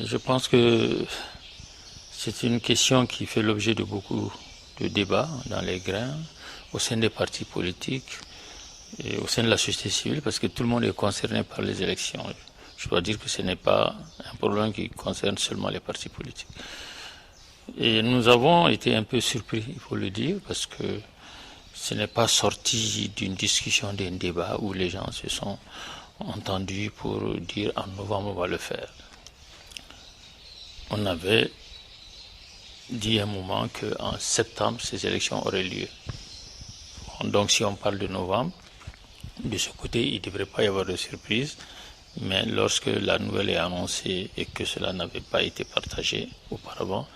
Je pense que c'est une question qui fait l'objet de beaucoup de débats dans les grains, au sein des partis politiques et au sein de la société civile, parce que tout le monde est concerné par les élections. Je dois dire que ce n'est pas un problème qui concerne seulement les partis politiques. Et nous avons été un peu surpris, il faut le dire, parce que ce n'est pas sorti d'une discussion, d'un débat où les gens se sont entendus pour dire en novembre on va le faire. On avait dit à un moment qu'en septembre, ces élections auraient lieu. Donc si on parle de novembre, de ce côté, il ne devrait pas y avoir de surprise, mais lorsque la nouvelle est annoncée et que cela n'avait pas été partagé auparavant,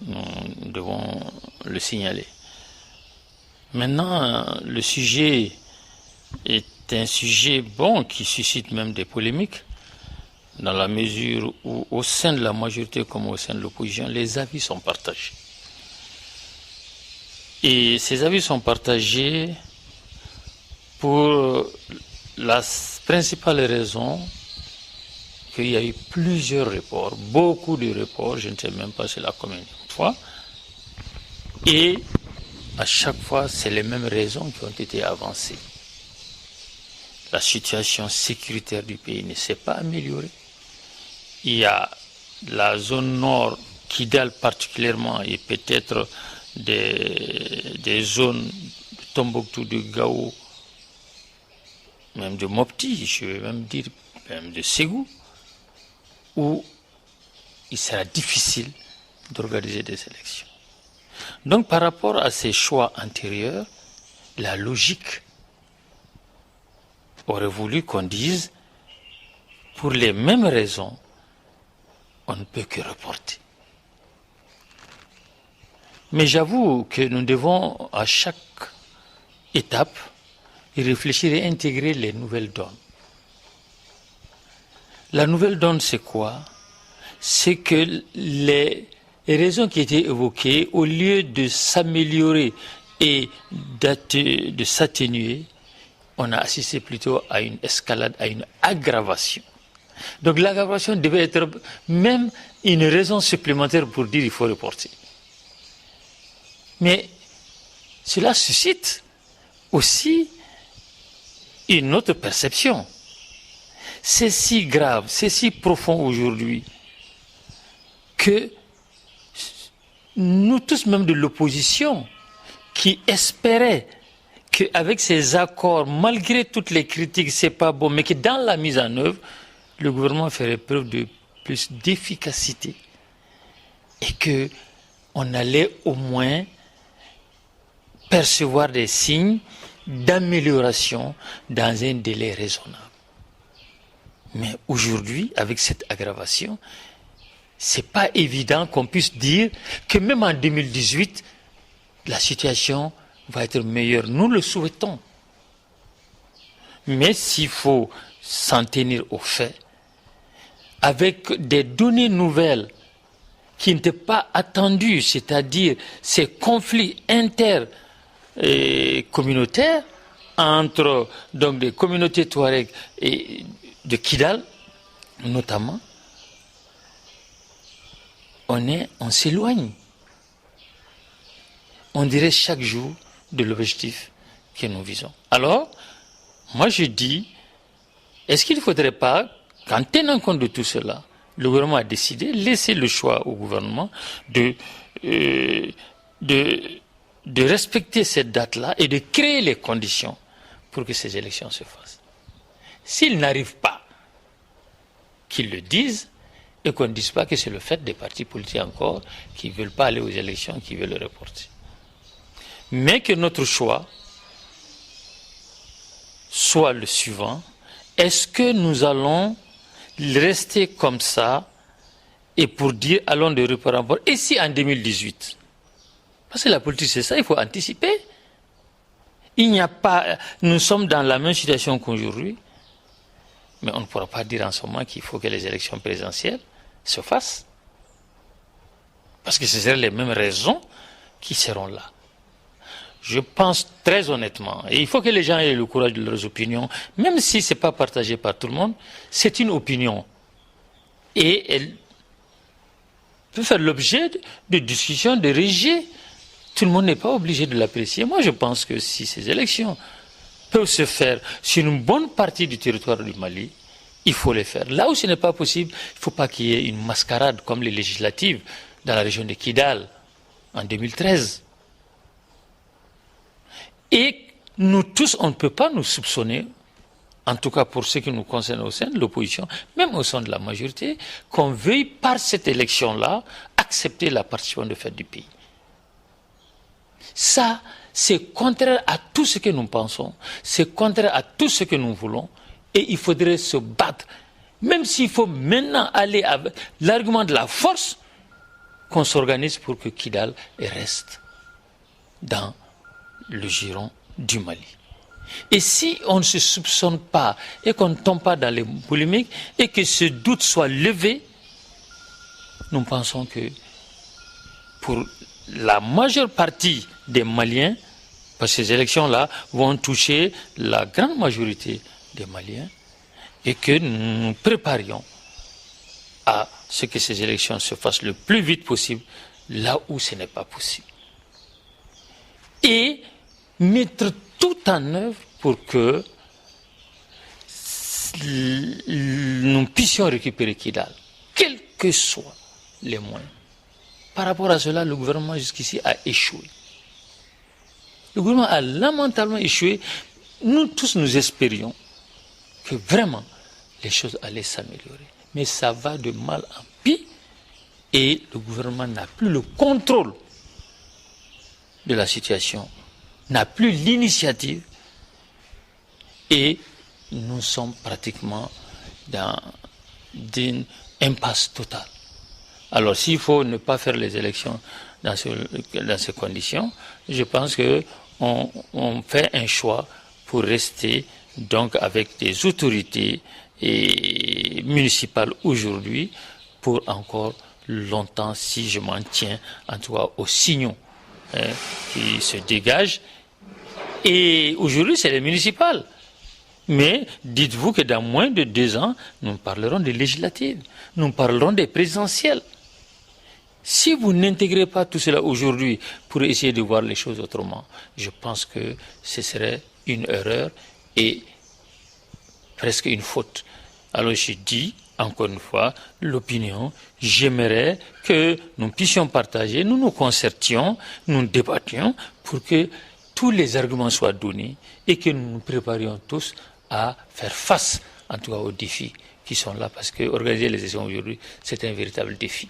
nous devons le signaler. Maintenant, le sujet est un sujet bon qui suscite même des polémiques, dans la mesure où au sein de la majorité comme au sein de l'opposition, les avis sont partagés. Et ces avis sont partagés pour la principale raison qu'il y a eu plusieurs reports, beaucoup de reports, je ne sais même pas c'est la combien de fois, et à chaque fois c'est les mêmes raisons qui ont été avancées. La situation sécuritaire du pays ne s'est pas améliorée. Il y a la zone nord, Kidal particulièrement, et peut-être des zones de Tombouctou, de Gao, même de Mopti, je vais même dire, même de Ségou, où il sera difficile d'organiser des élections. Donc par rapport à ces choix antérieurs, la logique aurait voulu qu'on dise, pour les mêmes raisons, on ne peut que reporter. Mais j'avoue que nous devons, à chaque étape, y réfléchir et intégrer les nouvelles donnes. La nouvelle donne, c'est quoi? C'est que les raisons qui étaient évoquées, au lieu de s'améliorer et de s'atténuer, on a assisté plutôt à une escalade, à une aggravation. Donc l'aggravation devait être même une raison supplémentaire pour dire qu'il faut reporter. Mais cela suscite aussi une autre perception. C'est si grave, c'est si profond aujourd'hui que nous tous, même de l'opposition, qui espéraient qu'avec ces accords, malgré toutes les critiques, c'est pas bon, mais que dans la mise en œuvre, le gouvernement ferait preuve de plus d'efficacité et qu'on allait au moins percevoir des signes d'amélioration dans un délai raisonnable. Mais aujourd'hui, avec cette aggravation, c'est pas évident qu'on puisse dire que même en 2018, la situation va être meilleure. Nous le souhaitons. Mais s'il faut s'en tenir aux faits, avec des données nouvelles qui n'étaient pas attendues, c'est-à-dire ces conflits intercommunautaires entre donc des communautés Touareg et de Kidal, notamment, on s'éloigne. On dirait chaque jour de l'objectif que nous visons. Alors, moi je dis, est-ce qu'il ne faudrait pas, qu'en tenant compte de tout cela, le gouvernement a décidé, laisser le choix au gouvernement de respecter cette date-là et de créer les conditions pour que ces élections se fassent. S'ils n'arrivent pas, qu'ils le disent et qu'on ne dise pas que c'est le fait des partis politiques encore qui ne veulent pas aller aux élections, qui veulent le reporter. Mais que notre choix soit le suivant. Est-ce que nous allons rester comme ça et pour dire allons de report en report? Et si en 2018? Parce que la politique c'est ça, il faut anticiper. Il n'y a pas, nous sommes dans la même situation qu'aujourd'hui, mais on ne pourra pas dire en ce moment qu'il faut que les élections présidentielles se fassent. Parce que ce seraient les mêmes raisons qui seront là. Je pense très honnêtement, et il faut que les gens aient le courage de leurs opinions, même si ce n'est pas partagé par tout le monde, c'est une opinion. Et peut faire l'objet de discussions, de rejets. Tout le monde n'est pas obligé de l'apprécier. Moi, je pense que si ces élections peuvent se faire sur une bonne partie du territoire du Mali, il faut les faire. Là où ce n'est pas possible, il ne faut pas qu'il y ait une mascarade comme les législatives dans la région de Kidal en 2013. Et nous tous, on ne peut pas nous soupçonner, en tout cas pour ce qui nous concerne au sein de l'opposition, même au sein de la majorité, qu'on veuille par cette élection-là accepter la participation de fait du pays. Ça, c'est contraire à tout ce que nous pensons, c'est contraire à tout ce que nous voulons, et il faudrait se battre, même s'il faut maintenant aller avec l'argument de la force, qu'on s'organise pour que Kidal reste dans le giron du Mali. Et si on ne se soupçonne pas et qu'on ne tombe pas dans les polémiques et que ce doute soit levé, nous pensons que pour la majeure partie des Maliens, parce que ces élections-là vont toucher la grande majorité des Maliens, et que nous nous préparions à ce que ces élections se fassent le plus vite possible, là où ce n'est pas possible. Et mettre tout en œuvre pour que nous puissions récupérer Kidal, quels que soient les moyens. Par rapport à cela, le gouvernement jusqu'ici a échoué. Le gouvernement a lamentablement échoué. Nous tous, nous espérions que vraiment les choses allaient s'améliorer. Mais ça va de mal en pis et le gouvernement n'a plus le contrôle de la situation, n'a plus l'initiative et nous sommes pratiquement dans une impasse totale. Alors s'il faut ne pas faire les élections dans ces conditions, je pense qu'on fait un choix pour rester donc avec des autorités municipales aujourd'hui pour encore longtemps, si je m'en tiens en tout cas aux signaux qui se dégagent. Et aujourd'hui, c'est les municipales. Mais dites-vous que dans moins de 2 ans, nous parlerons des législatives, nous parlerons des présidentielles. Si vous n'intégrez pas tout cela aujourd'hui pour essayer de voir les choses autrement, je pense que ce serait une erreur et presque une faute. Alors je dis, encore une fois, l'opinion, j'aimerais que nous puissions partager, nous nous concertions, nous débattions pour que tous les arguments soient donnés et que nous nous préparions tous à faire face, en tout cas, aux défis qui sont là, parce que organiser les élections aujourd'hui, c'est un véritable défi.